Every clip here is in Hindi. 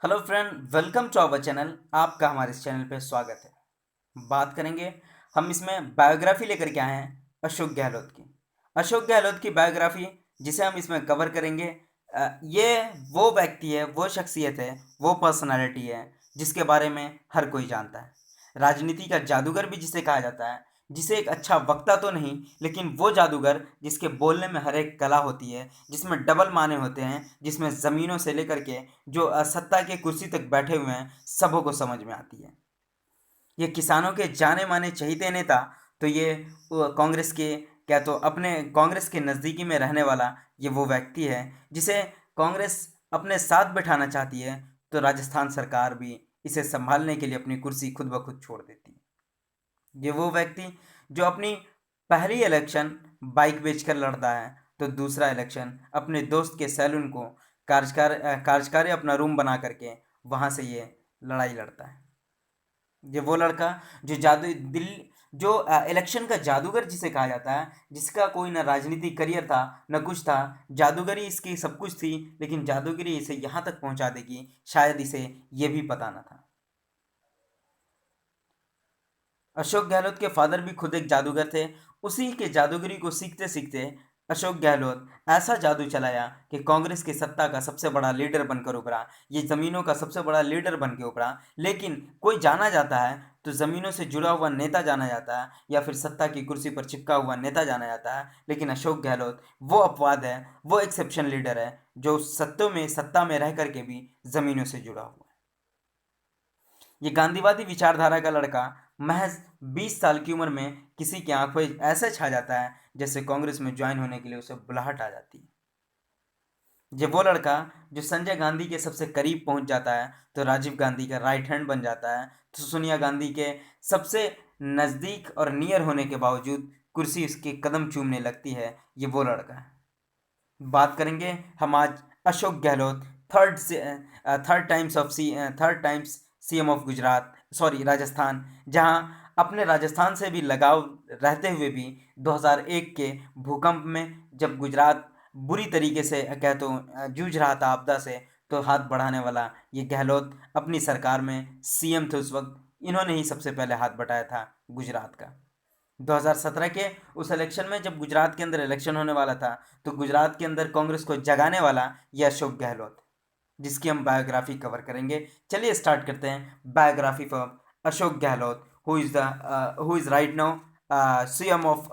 Hello friend, welcome to our channel. आपका हमारे इस चैनल पे स्वागत है। बात करेंगे हम इसमें बायोग्राफी लेकर के आए हैं अशोक गहलोत की। अशोक गहलोत की बायोग्राफी जिसे हम इसमें कवर करेंगे। ये वो व्यक्ति है, वो शख्सियत है, वो पर्सनालिटी है जिसके बारे में हर कोई जानता है। राजनीति का जादूगर भी जिसे कहा जाता है, जिसे एक अच्छा वक्ता तो नहीं लेकिन वो जादूगर जिसके बोलने में हर एक कला होती है, जिसमें डबल माने होते हैं, जिसमें ज़मीनों से लेकर के जो सत्ता के कुर्सी तक बैठे हुए हैं सबों को समझ में आती है। ये किसानों के जाने माने चहीते नेता, तो ये कांग्रेस के क्या तो अपने कांग्रेस के नज़दीकी में रहने वाला ये वो व्यक्ति है जिसे कांग्रेस अपने साथ बिठाना चाहती है, तो राजस्थान सरकार भी इसे संभालने के लिए अपनी कुर्सी खुद ब खुद छोड़ देती है। ये वो व्यक्ति जो अपनी पहली इलेक्शन बाइक बेचकर लड़ता है, तो दूसरा इलेक्शन अपने दोस्त के सैलून को कार्यकारी अपना रूम बना करके वहाँ से ये लड़ाई लड़ता है। ये वो लड़का जो जादू दिल जो इलेक्शन का जादूगर जिसे कहा जाता है, जिसका कोई ना राजनीतिक करियर था न कुछ था। जादूगरी इसकी सब कुछ थी, लेकिन जादूगरी इसे यहाँ तक पहुँचा देगी शायद इसे ये भी पता न था। अशोक गहलोत के फादर भी खुद एक जादूगर थे। उसी के जादूगरी को सीखते सीखते अशोक गहलोत ऐसा जादू चलाया कि कांग्रेस की सत्ता का सबसे बड़ा लीडर बनकर उभरा, ये ज़मीनों का सबसे बड़ा लीडर बन के उभरा। लेकिन कोई जाना जाता है तो ज़मीनों से जुड़ा हुआ नेता जाना जाता है, या फिर सत्ता की कुर्सी पर चिपका हुआ नेता जाना जाता है। लेकिन अशोक गहलोत वो अपवाद है, वो एक्सेप्शन लीडर है जो सत्ता में रह करके भी ज़मीनों से जुड़ा हुआ है। ये गांधीवादी विचारधारा का लड़का महज 20 साल की उम्र में किसी की आंखों में ऐसे छा जाता है जैसे कांग्रेस में ज्वाइन होने के लिए उसे बुलाहट आ जाती है। ये वो लड़का जो संजय गांधी के सबसे करीब पहुंच जाता है, तो राजीव गांधी का राइट हैंड बन जाता है, तो सोनिया गांधी के सबसे नज़दीक और नियर होने के बावजूद कुर्सी उसके कदम चूमने लगती है। ये वो लड़का है। बात करेंगे हम आज अशोक गहलोत, थर्ड से third times CM of Gujarat, sorry Rajasthan, जहां अपने राजस्थान से भी लगाव रहते हुए भी 2001 के भूकंप में जब गुजरात बुरी तरीके से कह तो जूझ रहा था आपदा से, तो हाथ बढ़ाने वाला ये गहलोत अपनी सरकार में सीएम थे उस वक्त। इन्होंने ही सबसे पहले हाथ बटाया था गुजरात का। 2017 के उस इलेक्शन में जब गुजरात के अंदर इलेक्शन होने वाला था, तो गुजरात के अंदर कांग्रेस को जगाने वाला ये अशोक गहलोत, जिसकी हम बायोग्राफी कवर करेंगे। चलिए स्टार्ट करते हैं biography for Ashok Gehlot, who is right now CM of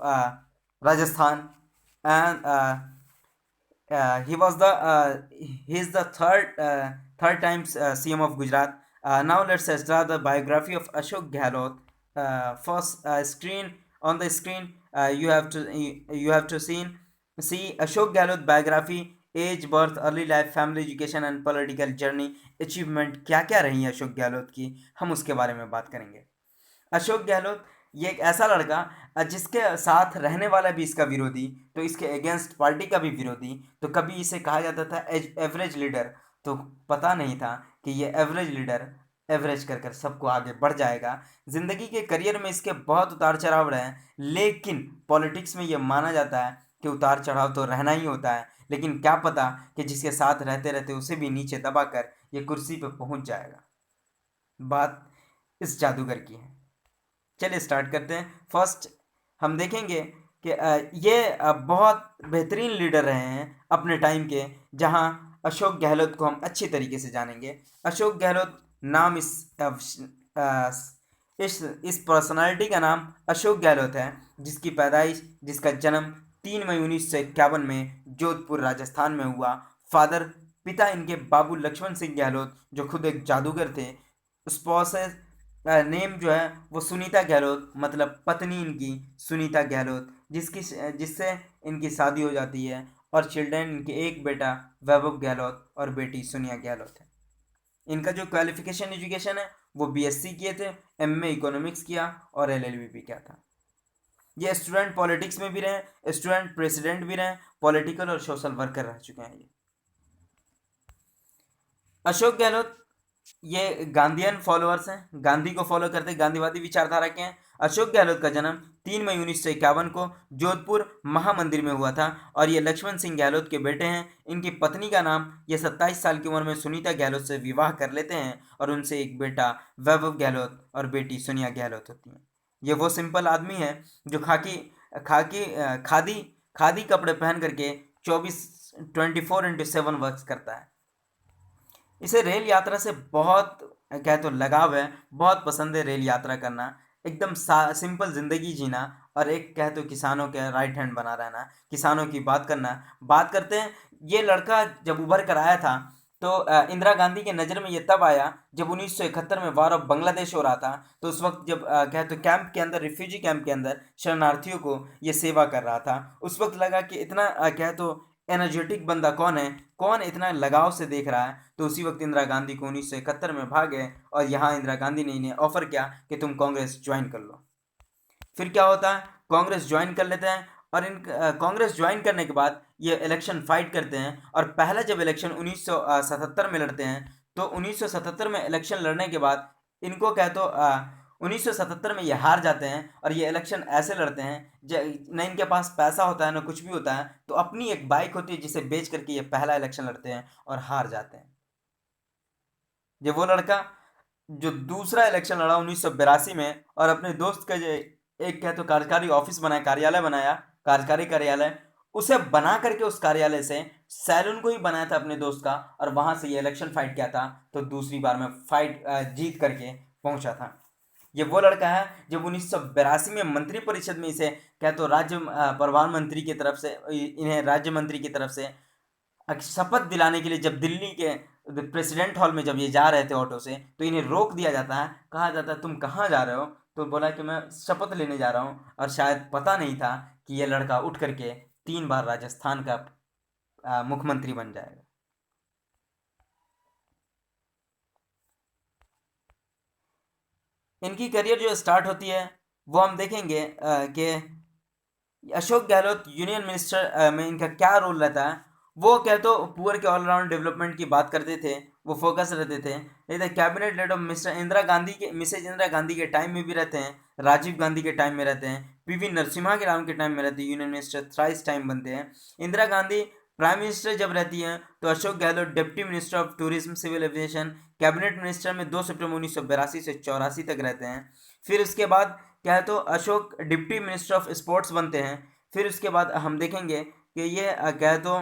Rajasthan, and he is the third times CM of Gujarat. Now let's start the biography of Ashok Gehlot. First screen on the screen, you have to see Ashok Gehlot biography, age, birth, early life, family, education and political journey, achievement क्या क्या रही है अशोक गहलोत की, हम उसके बारे में बात करेंगे। अशोक गहलोत ये एक ऐसा लड़का जिसके साथ रहने वाला भी इसका विरोधी, तो इसके अगेंस्ट पार्टी का भी विरोधी, तो कभी इसे कहा जाता था एवरेज लीडर। तो पता नहीं था कि ये एवरेज लीडर एवरेज कर कर सबको आगे बढ़ जाएगा। ज़िंदगी के करियर में इसके बहुत उतार चढ़ाव रहे हैं, लेकिन पॉलिटिक्स में ये माना जाता है कि उतार चढ़ाव तो रहना ही होता है, लेकिन क्या पता कि जिसके साथ रहते रहते उसे भी नीचे दबाकर ये कुर्सी पर पहुंच जाएगा। बात इस जादूगर की है। चलिए स्टार्ट करते हैं। फर्स्ट हम देखेंगे कि ये बहुत बेहतरीन लीडर रहे हैं अपने टाइम के, जहां अशोक गहलोत को हम अच्छी तरीके से जानेंगे। अशोक गहलोत नाम इस पर्सनालिटी का नाम अशोक गहलोत है, जिसकी पैदाइश, जिसका जन्म 3 मई 1951 में जोधपुर राजस्थान में हुआ। फादर, पिता इनके बाबू लक्ष्मण सिंह गहलोत जो खुद एक जादूगर थे। स्पॉसेस नेम जो है वो सुनीता गहलोत, मतलब पत्नी इनकी सुनीता गहलोत, जिससे इनकी शादी हो जाती है। और चिल्ड्रन इनके एक बेटा वैभव गहलोत और बेटी सोनिया गहलोत है। इनका जो क्वालिफिकेशन एजुकेशन है वो बीएससी किए थे, एमए इकोनॉमिक्स किया और एलएलबी भी किया था। ये स्टूडेंट पॉलिटिक्स में भी रहे, स्टूडेंट प्रेसिडेंट भी रहे, पॉलिटिकल और सोशल वर्कर रह चुके हैं ये। अशोक गहलोत ये गांधीयन फॉलोअर्स हैं, गांधी को फॉलो करते हैं, गांधीवादी विचारधारा के हैं। अशोक गहलोत का जन्म 3 मई 1951 को जोधपुर महामंदिर में हुआ था और ये लक्ष्मण सिंह गहलोत के बेटे हैं। इनकी पत्नी का नाम ये 27 साल की उम्र में सुनीता गहलोत से विवाह कर लेते हैं और उनसे एक बेटा वैभव गहलोत और बेटी सोनिया गहलोत होती हैं। ये वो सिंपल आदमी है जो खाकी खाकी खादी खादी कपड़े पहन करके 24/7 वर्क करता है। इसे रेल यात्रा से बहुत कह तो लगाव है, बहुत पसंद है रेल यात्रा करना, एकदम सिंपल ज़िंदगी जीना और एक कह तो किसानों के राइट हैंड बना रहना, किसानों की बात करना। बात करते हैं, ये लड़का जब उभर कर आया था तो इंदिरा गांधी के नज़र में ये तब आया जब 1971 में वार ऑफ बांग्लादेश हो रहा था। तो उस वक्त जब कह तो कैंप के अंदर, रिफ्यूजी कैंप के अंदर शरणार्थियों को ये सेवा कर रहा था, उस वक्त लगा कि इतना कह तो एनर्जेटिक बंदा कौन है, कौन इतना लगाव से देख रहा है। तो उसी वक्त इंदिरा गांधी को 1971 में भागे और यहाँ इंदिरा गांधी ने इन्हें ऑफर किया कि तुम कांग्रेस ज्वाइन कर लो। फिर क्या होता है, कांग्रेस ज्वाइन कर लेते हैं और इन कांग्रेस ज्वाइन करने के बाद ये इलेक्शन फाइट करते हैं और पहला जब इलेक्शन 1977 में लड़ते हैं तो 1977 में इलेक्शन लड़ने के बाद इनको कह तो 1977 में ये हार जाते हैं और ये इलेक्शन ऐसे लड़ते हैं न इनके पास पैसा होता है न कुछ भी होता है, तो अपनी एक बाइक होती है जिसे बेच करके ये पहला इलेक्शन लड़ते हैं और हार जाते हैं। ये वो लड़का जो दूसरा इलेक्शन लड़ा 1982 में और अपने दोस्त का जो एक क्या तो कार्यकारी ऑफिस बनाया, कार्यालय बनाया, कार्यकारी कार्यालय, उसे बना करके उस कार्यालय से सैलून को ही बनाया था अपने दोस्त का और वहां से ये इलेक्शन फाइट किया था। तो दूसरी बार में फाइट जीत करके पहुंचा था। ये वो लड़का है जब 1982 में मंत्रिपरिषद में इसे क्या तो राज्य प्रधानमंत्री की तरफ से, इन्हें राज्य मंत्री की तरफ से शपथ दिलाने के लिए जब दिल्ली के प्रेसिडेंट हॉल में जब ये जा रहे थे ऑटो से, तो इन्हें रोक दिया जाता है। कहा जाता है तुम कहाँ जा रहे हो, तो बोला कि मैं शपथ लेने जा रहा हूँ और शायद पता नहीं था कि ये लड़का उठ करके 3 बार राजस्थान का मुख्यमंत्री बन जाएगा। इनकी करियर जो स्टार्ट होती है वो हम देखेंगे कि अशोक गहलोत यूनियन मिनिस्टर में इनका क्या रोल रहता है। वो क्या तो पुअर के ऑलराउंड डेवलपमेंट की बात करते थे, वो फोकस रहते थे। नहीं तो cabinet laid off mister Indira Gandhi के, मिसेज इंदिरा गांधी के टाइम में भी रहते हैं, राजीव गांधी के टाइम में रहते हैं, पीवी नरसिम्हा के नाम के टाइम में रहते हैं, यूनियन मिनिस्टर थ्राइस टाइम बनते हैं। इंदिरा गांधी प्राइम मिनिस्टर जब रहती हैं तो Ashok Gehlot deputy minister of tourism civil aviation cabinet minister में 2 सितंबर 1982 से 84 तक रहते हैं। फिर उसके बाद क्या है तो Ashok deputy minister of sports बनते हैं। फिर उसके बाद हम देखेंगे कि ये क्या है तो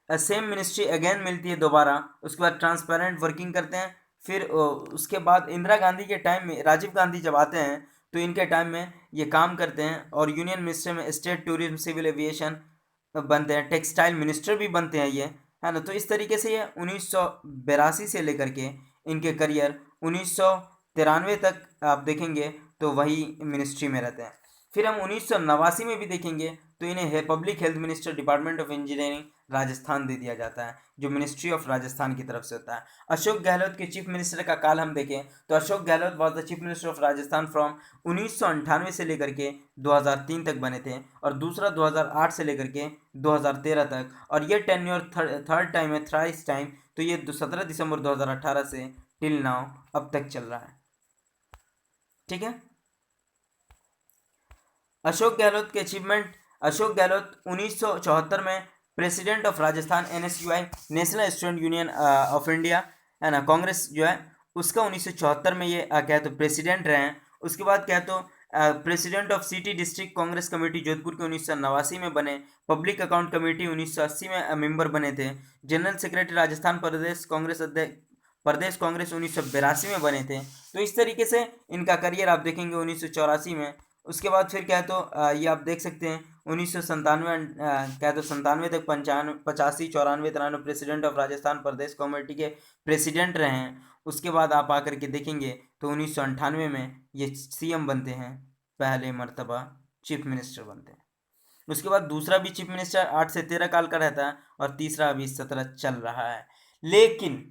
सेम मिनिस्ट्री अगेन मिलती है दोबारा। उसके बाद ट्रांसपेरेंट वर्किंग करते हैं। फिर उसके बाद इंदिरा गांधी के टाइम में राजीव गांधी जब आते हैं तो इनके टाइम में ये काम करते हैं और यूनियन मिनिस्ट्री में स्टेट टूरिज्म सिविल एविएशन बनते हैं, टेक्सटाइल मिनिस्टर भी बनते हैं ये, है ना। तो इस तरीके से ये 1982 से लेकर के इनके करियर 1993 तक आप देखेंगे तो वही मिनिस्ट्री में रहते हैं। फिर हम 1989 में भी देखेंगे तो इन्हें public health minister department of engineering Rajasthan दे दिया जाता है, जो मिनिस्ट्री ऑफ राजस्थान की तरफ से होता है। अशोक गहलोत के चीफ मिनिस्टर का काल हम देखें तो Ashok Gehlot was the chief minister of Rajasthan from 1998 से लेकर के 2003 तक बने थे और दूसरा 2008 से लेकर के 2013 तक, और ये टेन्योर थर्ड टाइम है, थ्राइस टाइम। तो ये 17 दिसंबर 2018 से टिल नाउ अब तक चल रहा है। ठीक है। अशोक गहलोत के अचीवमेंट, अशोक गहलोत 1974 में president of Rajasthan NSUI, national student union of India, है ना, कांग्रेस जो है उसका 1974 में ये क्या तो प्रेसिडेंट रहे हैं। उसके बाद क्या तो president of city district Congress committee Jodhpur के 1989 में बने। पब्लिक अकाउंट कमेटी 1980 में मेंबर बने थे। जनरल सेक्रेटरी राजस्थान प्रदेश कांग्रेस अध्यक्ष, प्रदेश कांग्रेस 1982 में बने थे। तो इस तरीके से इनका करियर आप देखेंगे 1984 में। उसके बाद फिर क्या है तो ये आप देख सकते हैं 1997 क्या है तो 97 तक 95 85 94 93 president of Rajasthan Pradesh committee के प्रेसिडेंट रहे हैं। उसके बाद आप आकर के देखेंगे तो 1998 में ये CM बनते हैं, पहले मर्तबा चीफ मिनिस्टर बनते हैं। उसके बाद दूसरा भी चीफ मिनिस्टर 8 से 13 काल का रहता है और तीसरा अभी 17 चल रहा है। लेकिन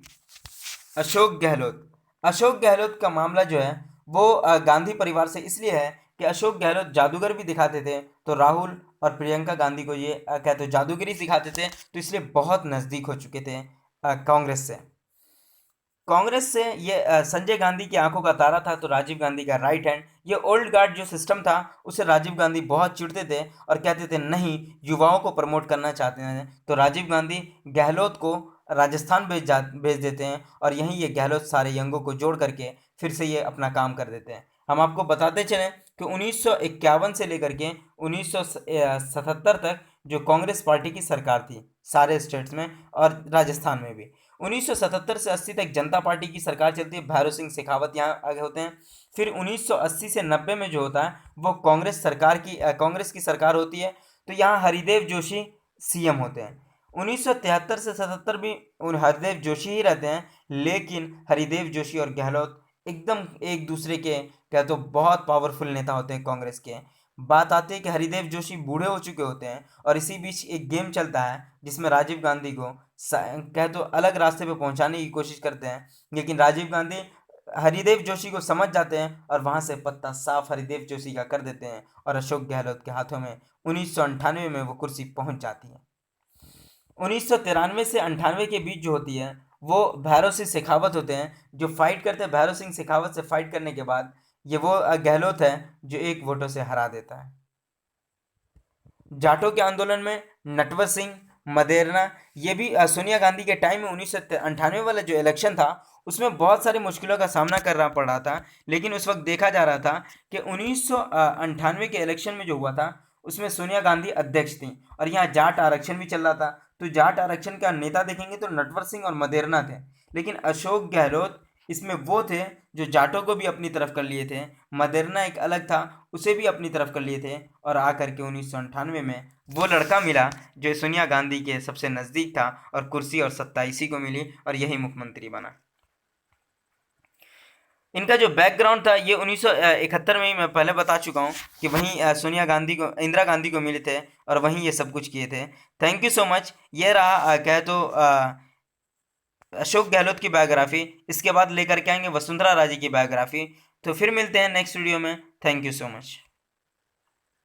अशोक गहलोत, अशोक गहलोत का मामला जो है वो गांधी परिवार से इसलिए है कि अशोक गहलोत जादूगर भी दिखाते थे। तो राहुल और प्रियंका गांधी को ये कहते जादूगरी सिखाते थे, तो इसलिए बहुत नज़दीक हो चुके थे कांग्रेस से। कांग्रेस से ये संजय गांधी की आंखों का तारा था, तो राजीव गांधी का राइट हैंड। ये ओल्ड गार्ड जो सिस्टम था उसे राजीव गांधी बहुत चिढ़ते थे और कहते थे नहीं, युवाओं को प्रमोट करना चाहते हैं, तो राजीव गांधी गहलोत को राजस्थान भेज देते हैं और यहीं ये गहलोत सारे यंगों को जोड़ करके फिर से ये अपना काम कर देते हैं। हम आपको बताते चलें कि 1951 से लेकर के 1977 तक जो कांग्रेस पार्टी की सरकार थी सारे स्टेट्स में और राजस्थान में भी, 1977 से 80 तक जनता पार्टी की सरकार चलती है, भैरव सिंह शेखावत यहाँ आगे होते हैं। फिर 1980 से 90 में जो होता है वो कांग्रेस की सरकार होती है, तो यहाँ हरिदेव जोशी सीएम होते हैं। 1973 से 77 भी हरिदेव जोशी ही रहते हैं, लेकिन हरिदेव जोशी और गहलोत एकदम एक दूसरे के क्या तो बहुत पावरफुल नेता होते हैं कांग्रेस के। बात आती है कि हरिदेव जोशी बूढ़े हो चुके होते हैं और इसी बीच एक गेम चलता है जिसमें राजीव गांधी को कह तो अलग रास्ते पे पहुंचाने की कोशिश करते हैं, लेकिन राजीव गांधी हरिदेव जोशी को समझ जाते हैं और वहां से पत्ता साफ हरिदेव जोशी का कर देते हैं और अशोक गहलोत के हाथों में 1998 में वो कुर्सी पहुंच जाती है। 1993 से 98 के बीच जो होती है वो भैरव सिंह शेखावत होते हैं जो फाइट करते हैं। भैरव सिंह शेखावत से फाइट करने के बाद ये वो गहलोत है जो एक वोटों से हरा देता है। जाटों के आंदोलन में नटवर सिंह मदेरना, ये भी सोनिया गांधी के टाइम में 1998 वाला जो इलेक्शन था उसमें बहुत सारी मुश्किलों का सामना करना पड़ रहा था, लेकिन उस वक्त देखा जा रहा था कि 1998 के इलेक्शन में जो हुआ था उसमें सोनिया गांधी अध्यक्ष थी और यहाँ जाट आरक्षण भी चल रहा था। तो जाट आरक्षण का नेता देखेंगे तो नटवर सिंह और मदेरना थे, लेकिन अशोक गहलोत इसमें वो थे जो जाटों को भी अपनी तरफ कर लिए थे। मदेरना एक अलग था, उसे भी अपनी तरफ कर लिए थे और आकर के 1998 में वो लड़का मिला जो सोनिया गांधी के सबसे नज़दीक था और कुर्सी और सत्ता इसी को मिली और यही मुख्यमंत्री बना। इनका जो बैकग्राउंड था ये 1971 में ही मैं पहले बता चुका हूँ कि वहीं सोनिया गांधी को इंदिरा गांधी को मिले थे और वहीं ये सब कुछ किए थे। Thank you so much. ये रहा कह तो अशोक गहलोत की बायोग्राफी। इसके बाद लेकर के आएंगे वसुंधरा राजे की बायोग्राफी। तो फिर मिलते हैं नेक्स्ट वीडियो में। Thank you so much.